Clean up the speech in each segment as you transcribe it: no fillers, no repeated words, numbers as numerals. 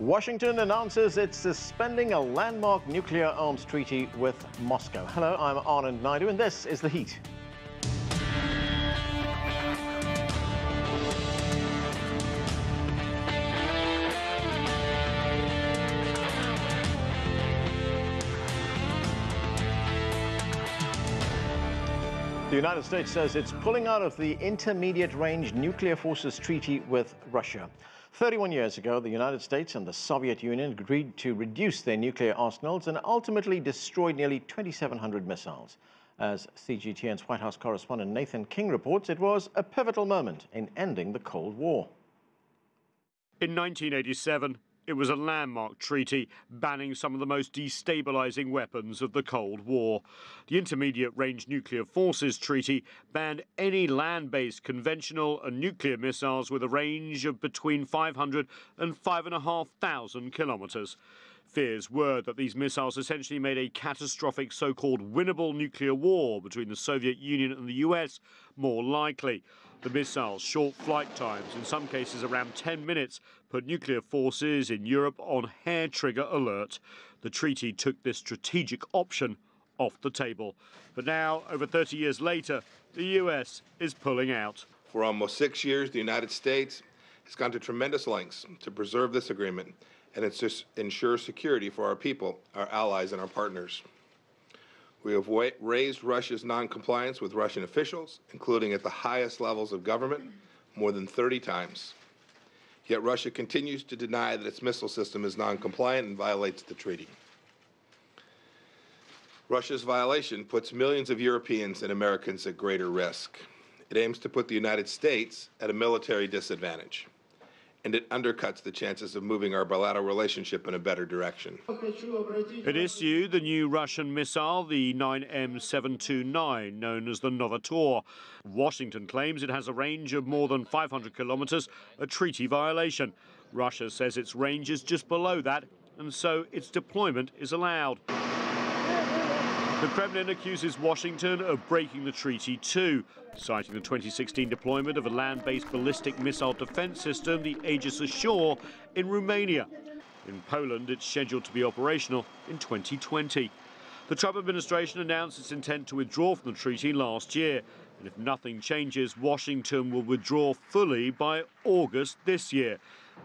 Washington announces it's suspending a landmark nuclear arms treaty with Moscow. Hello, I'm Anand Naidu, and this is The Heat. The United States says it's pulling out of the Intermediate Range Nuclear Forces Treaty with Russia. 31 years ago, the United States and the Soviet Union agreed to reduce their nuclear arsenals and ultimately destroyed nearly 2,700 missiles. As CGTN's White House correspondent Nathan King reports, it was a pivotal moment in ending the Cold War. In 1987, it was a landmark treaty banning some of the most destabilizing weapons of the Cold War. The Intermediate Range Nuclear Forces Treaty banned any land-based conventional and nuclear missiles with a range of between 500 and 5,500 kilometers. Fears were that these missiles essentially made a catastrophic so-called winnable nuclear war between the Soviet Union and the US more likely. The missiles' short flight times, in some cases around 10 minutes, put nuclear forces in Europe on hair-trigger alert. The treaty took this strategic option off the table. But now, over 30 years later, the US is pulling out. For almost 6 years, the United States has gone to tremendous lengths to preserve this agreement and ensure security for our people, our allies, and our partners. We have raised Russia's noncompliance with Russian officials, including at the highest levels of government, more than 30 times. Yet Russia continues to deny that its missile system is noncompliant and violates the treaty. Russia's violation puts millions of Europeans and Americans at greater risk. It aims to put the United States at a military disadvantage, and it undercuts the chances of moving our bilateral relationship in a better direction. It issued the new Russian missile, the 9M729, known as the Novator. Washington claims it has a range of more than 500 kilometers, a treaty violation. Russia says its range is just below that, and so its deployment is allowed. The Kremlin accuses Washington of breaking the treaty too, citing the 2016 deployment of a land-based ballistic missile defense system, the Aegis Ashore, in Romania. In Poland, it's scheduled to be operational in 2020. The Trump administration announced its intent to withdraw from the treaty last year, and if nothing changes, Washington will withdraw fully by August this year.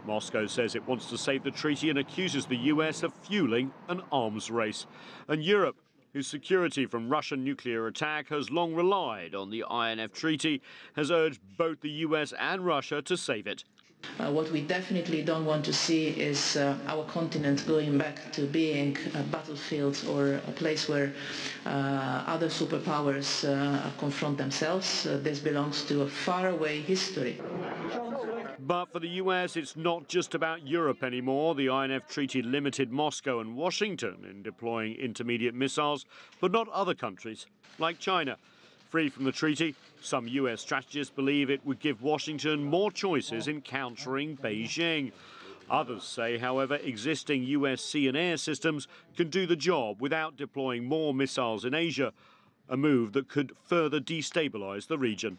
Moscow says it wants to save the treaty and accuses the US of fueling an arms race. And Europe, whose security from Russian nuclear attack has long relied on the INF Treaty, has urged both the US and Russia to save it. What we definitely don't want to see is our continent going back to being a battlefield or a place where other superpowers confront themselves. This belongs to a faraway history. But for the US, it's not just about Europe anymore. The INF Treaty limited Moscow and Washington in deploying intermediate missiles, but not other countries, like China. Free from the treaty, some US strategists believe it would give Washington more choices in countering Beijing. Others say, however, existing US sea and air systems can do the job without deploying more missiles in Asia, a move that could further destabilize the region.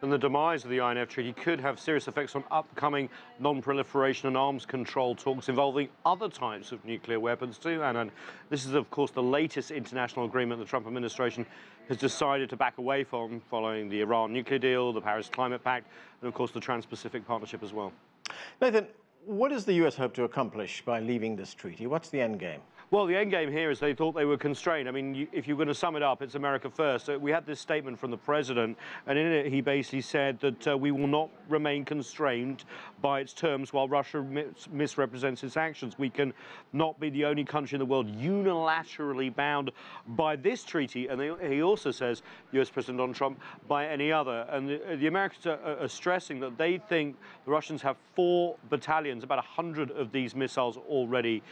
And the demise of the INF Treaty could have serious effects on upcoming non-proliferation and arms control talks involving other types of nuclear weapons too, and this is, of course, the latest international agreement the Trump administration has decided to back away from, following the Iran nuclear deal, the Paris Climate Pact, and, of course, the Trans-Pacific Partnership as well. Nathan, what does the US hope to accomplish by leaving this treaty? What's the end game? Well, the end game here is they thought they were constrained. I mean, if you're going to sum it up, it's America first. We had this statement from the president, and in it he basically said that we will not remain constrained by its terms while Russia misrepresents its actions. We can not be the only country in the world unilaterally bound by this treaty. And he also says, US President Donald Trump, by any other. And the Americans are stressing that they think the Russians have 4 battalions, about 100 of these missiles already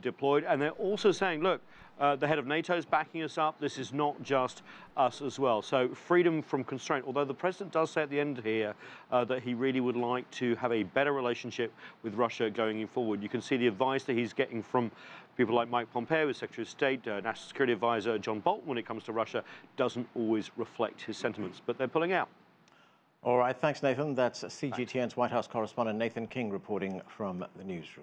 deployed. And they're also saying, look, the head of NATO is backing us up. This is not just us as well. So freedom from constraint, although the president does say at the end here that he really would like to have a better relationship with Russia going forward. You can see the advice that he's getting from people like Mike Pompeo, his Secretary of State, National Security Advisor John Bolton, when it comes to Russia, doesn't always reflect his sentiments. But they're pulling out. All right, thanks, Nathan. That's CGTN's White House correspondent Nathan King reporting from the newsroom.